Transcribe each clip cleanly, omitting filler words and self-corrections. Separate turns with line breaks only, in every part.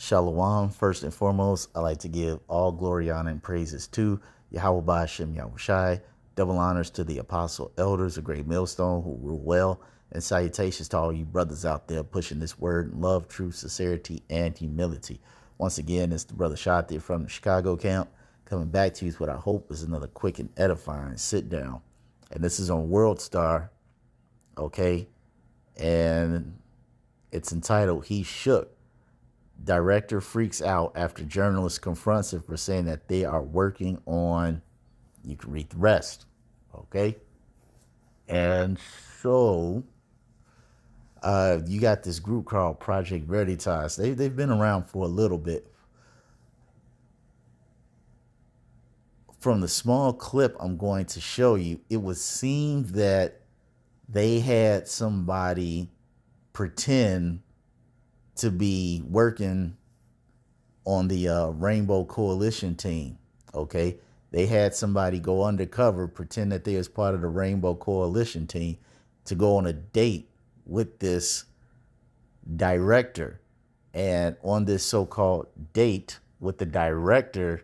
Shalom. First and foremost, I like to give all glory, honor, and praises to Yahweh Ba'Shem Yahushai. Double honors to the apostle elders, a great millstone who rule well, and salutations to all you brothers out there pushing this word in love, truth, sincerity, and humility. Once again, it's the brother Shati from the Chicago camp coming back to you with what I hope is another quick and edifying sit down. And this is on World Star, okay? And it's entitled He Shook. Director freaks out after journalist confronts him for saying that they are working on, you can read the rest, okay? And so you got this group called Project Veritas. They've been around for a little bit. From the small clip I'm going to show you, it would seem that they had somebody pretend to be working on the Rainbow Coalition team, okay? They had somebody go undercover, pretend that they was part of the Rainbow Coalition team to go on a date with this director. And on this so-called date with the director,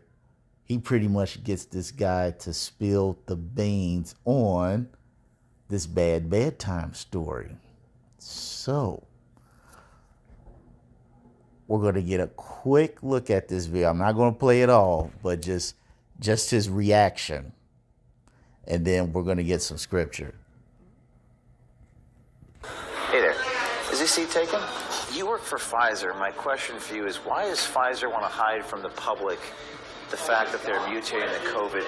he pretty much gets this guy to spill the beans on this bad bedtime story. So we're going to get a quick look at this video. I'm not going to play it all, but just his reaction. And then we're going to get some scripture.
Hey there. Is this seat taken? You work for Pfizer. My question for you is, why does Pfizer want to hide from the public the fact that they're mutating the COVID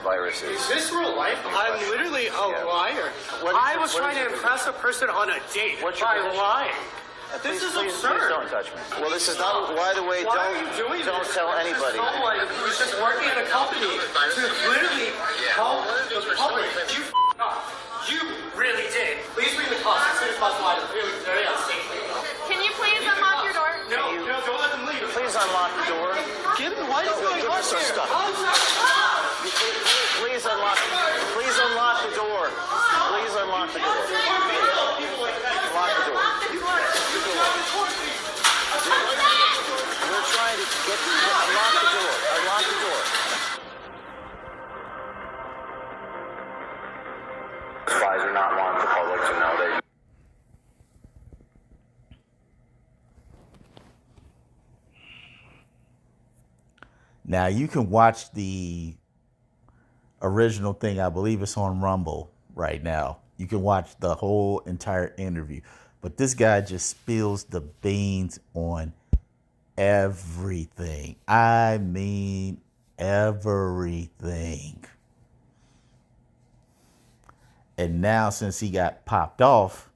viruses?
Is this real life? I'm literally a liar. I was trying to impress a person on a date by lying. This is absurd.
Please don't touch me. Well, this is not. By the way, don't tell anybody.
Someone who's just working at a company to literally help the public. You up. You really did. Please bring the cops as soon as possible. I'm really very unsafe.
Can you please unlock your door?
No, don't let them leave.
Please unlock the door.
Why are you going on here?
Please unlock. Please unlock the door. Please unlock the door. Unlock the door. We're trying to get unlock the door. Unlock the door. Pfizer not want the public to know that.
Now you can watch the original thing. I believe it's on Rumble right now. You can watch the whole entire interview. But this guy just spills the beans on everything. I mean, everything. And now since he got popped off,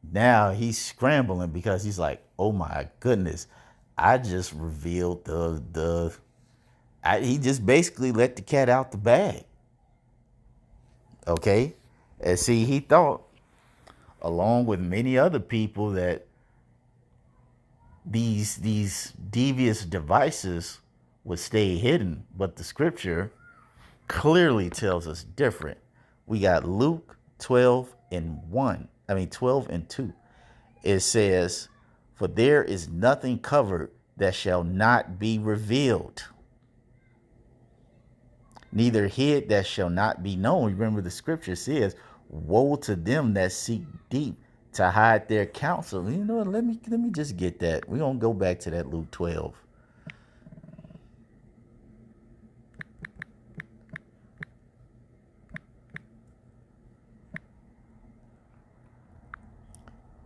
now he's scrambling because he's like, oh my goodness, I just revealed he just basically let the cat out the bag. Okay? And see, he thought, along with many other people, that these devious devices would stay hidden, but the scripture clearly tells us different. We got Luke 12 and 2. It says, for there is nothing covered that shall not be revealed, neither hid that shall not be known. Remember, the scripture says, woe to them that seek deep to hide their counsel. You know what? Let me just get that. We're going to go back to that Luke 12.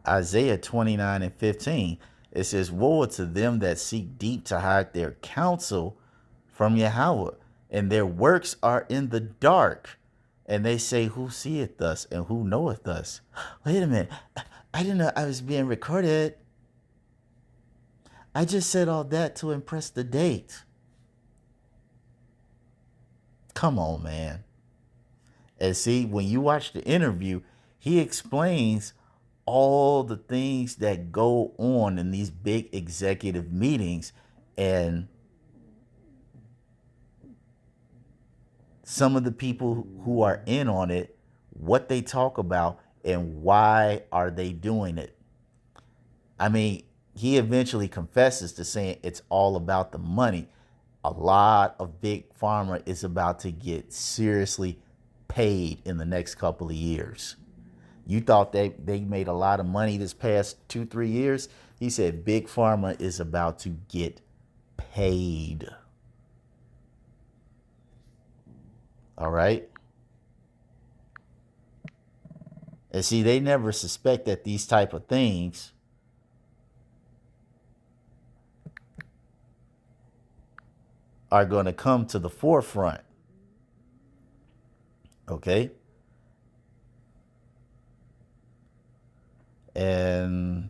Isaiah 29 and 15. It says, woe to them that seek deep to hide their counsel from Yahweh, and their works are in the dark. And they say, who seeth us and who knoweth us? Wait a minute. I didn't know I was being recorded. I just said all that to impress the date. Come on, man. And see, when you watch the interview, he explains all the things that go on in these big executive meetings, and some of the people who are in on it, what they talk about, and why are they doing it. I mean, he eventually confesses to saying it's all about the money. A lot of big pharma is about to get seriously paid in the next couple of years. You thought they made a lot of money this past 2-3 years. He said big pharma is about to get paid. All right. And see, they never suspect that these type of things are going to come to the forefront. Okay. And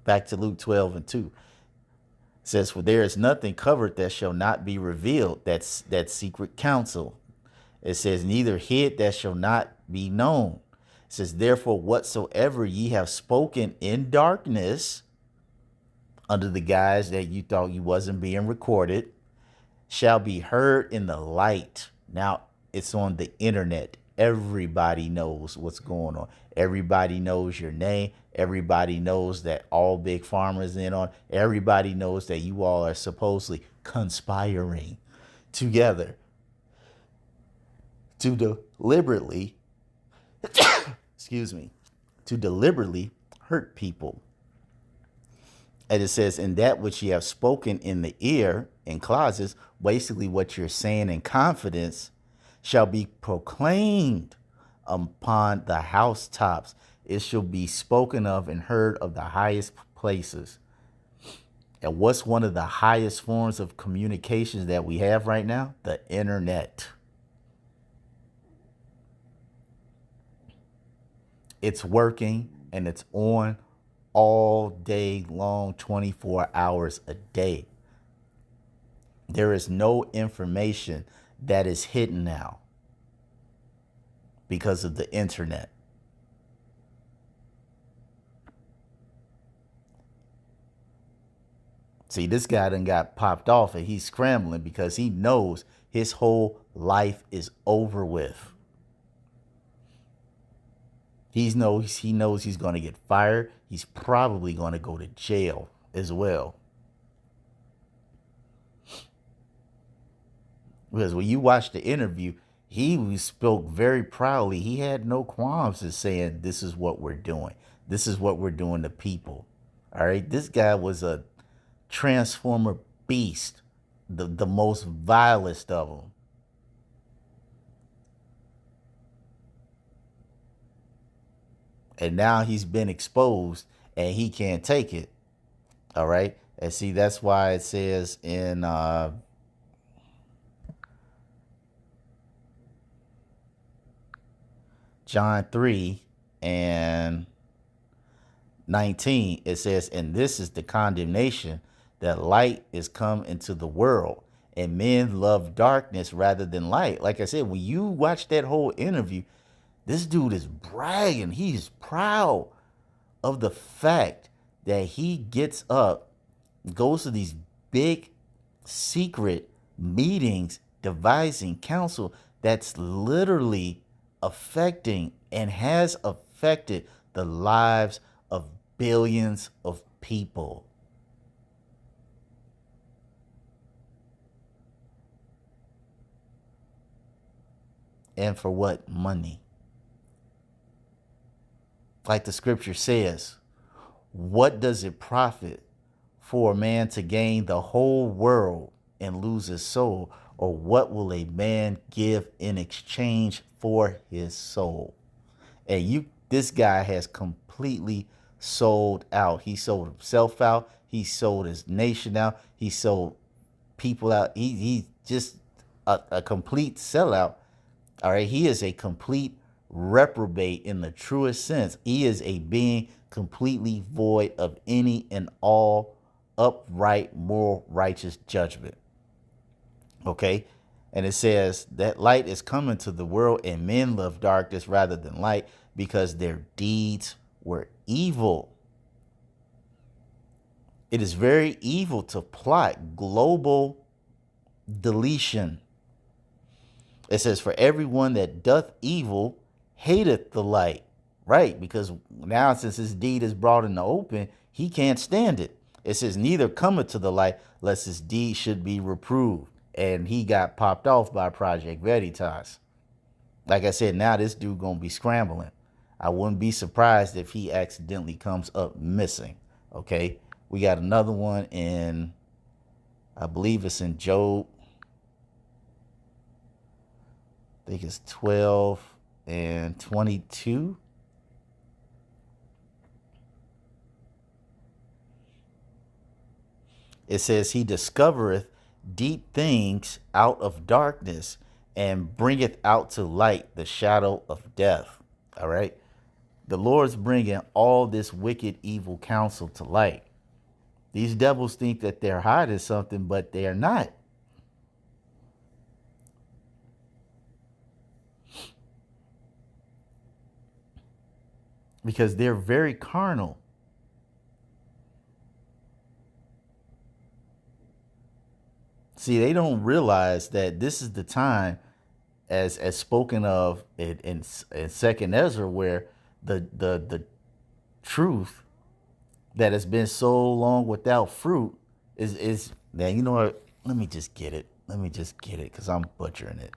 back to Luke 12:2. It says, for there is nothing covered that shall not be revealed. That's that secret counsel. It says, neither hid that shall not be known. It says, therefore, whatsoever ye have spoken in darkness, under the guise that you thought you wasn't being recorded, shall be heard in the light. Now it's on the internet. Everybody knows what's going on. Everybody knows your name. Everybody knows that all big pharma is in on. Everybody knows that you all are supposedly conspiring together to deliberately, excuse me, to deliberately hurt people. And it says, in that which ye have spoken in the ear, in closets, basically what you're saying in confidence, shall be proclaimed upon the housetops. It shall be spoken of and heard of the highest places. And what's one of the highest forms of communications that we have right now? The internet. It's working and it's on all day long, 24 hours a day. There is no information that is hidden now because of the internet. See, this guy done got popped off and he's scrambling because he knows his whole life is over with. He knows he's going to get fired. He's probably going to go to jail as well. Because when you watch the interview, he spoke very proudly. He had no qualms in saying, this is what we're doing. This is what we're doing to people. All right. This guy was a transformer beast, the most vilest of them. And now he's been exposed and he can't take it. All right. And see, that's why it says in John 3:19, it says, and this is the condemnation, that light is come into the world, and men love darkness rather than light. Like I said, when you watch that whole interview, this dude is bragging. He's proud of the fact that he gets up, goes to these big secret meetings, devising counsel that's literally affecting and has affected the lives of billions of people. And for what? Money. Like the scripture says, what does it profit for a man to gain the whole world and lose his soul? Or what will a man give in exchange for his soul? And this guy has completely sold out. He sold himself out. He sold his nation out. He sold people out. He's just a complete sellout. All right. He is a complete reprobate in the truest sense. He is a being completely void of any and all upright, moral, righteous judgment. Okay. And it says that light is coming to the world and men love darkness rather than light because their deeds were evil. It is very evil to plot global deletion. It says, for everyone that doth evil hateth the light, Right, because now since his deed is brought in the open, he can't stand it. It says neither cometh to the light lest his deed should be reproved. And he got popped off by Project Veritas. Like I said, now this dude gonna be scrambling. I wouldn't be surprised if he accidentally comes up missing. Okay, we got another one in, I believe it's in Job. I think it's 12 and 22. It says, he discovereth deep things out of darkness and bringeth out to light the shadow of death. All right. The Lord's bringing all this wicked, evil counsel to light. These devils think that they're hiding something, but they are not. Because they're very carnal. See, they don't realize that this is the time, as spoken of in Second Ezra, where the truth that has been so long without fruit is man. You know what? Let me just get it. Because I'm butchering it.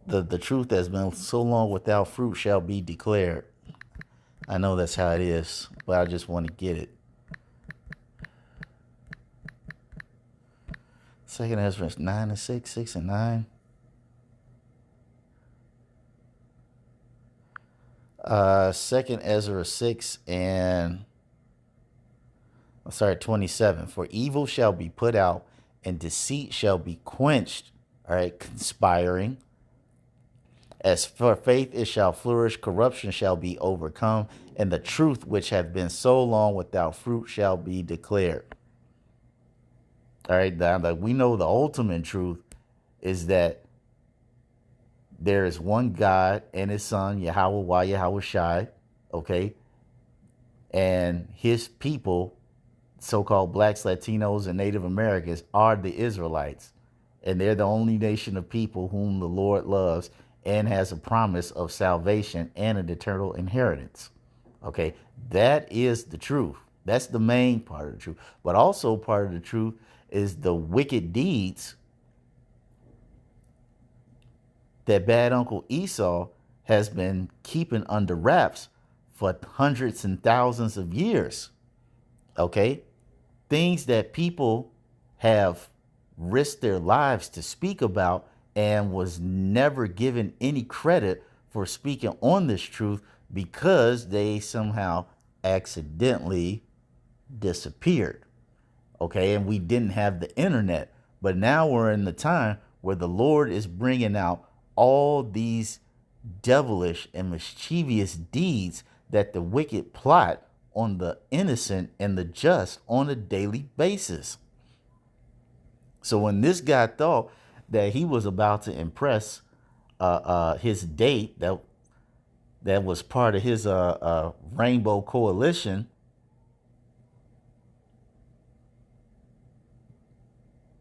The truth that's been so long without fruit shall be declared. I know that's how it is, but I just want to get it. Second Ezra 9 and 6, 6 and 9. Second Ezra 6 and 27. For evil shall be put out, and deceit shall be quenched. All right, conspiring. As for faith, it shall flourish. Corruption shall be overcome, and the truth which hath been so long without fruit shall be declared. All right, now we know the ultimate truth is that there is one God and his son, Yahweh Shai, okay? And his people, so-called blacks, Latinos, and Native Americans, are the Israelites. And they're the only nation of people whom the Lord loves and has a promise of salvation and an eternal inheritance. Okay, that is the truth. That's the main part of the truth. But also part of the truth is the wicked deeds that bad Uncle Esau has been keeping under wraps for hundreds and thousands of years. Okay? Things that people have risked their lives to speak about and was never given any credit for speaking on this truth because they somehow accidentally disappeared. Okay, and we didn't have the internet. But now we're in the time where the Lord is bringing out all these devilish and mischievous deeds that the wicked plot on the innocent and the just on a daily basis. So when this guy thought that he was about to impress his date that was part of his Rainbow Coalition,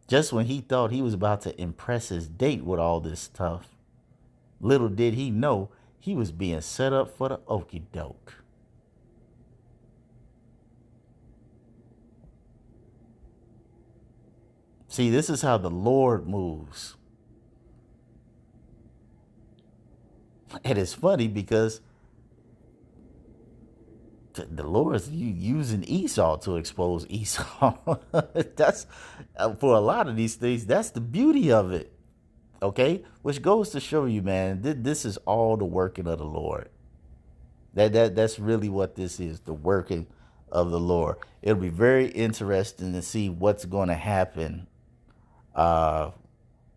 just when he thought he was about to impress his date with all this stuff, little did he know he was being set up for the okie doke. See, this is how the Lord moves. And it's funny because the Lord is using Esau to expose Esau. That's for a lot of these things. That's the beauty of it. Okay, which goes to show you, man, this is all the working of the Lord. That's really what this is, the working of the Lord. It'll be very interesting to see what's going to happen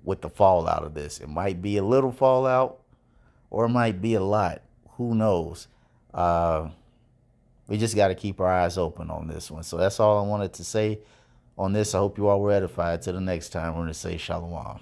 with the fallout of this. It might be a little fallout, or it might be a lot. Who knows? We just got to keep our eyes open on this one. So that's all I wanted to say on this. I hope you all were edified. Till the next time, we're going to say shalom.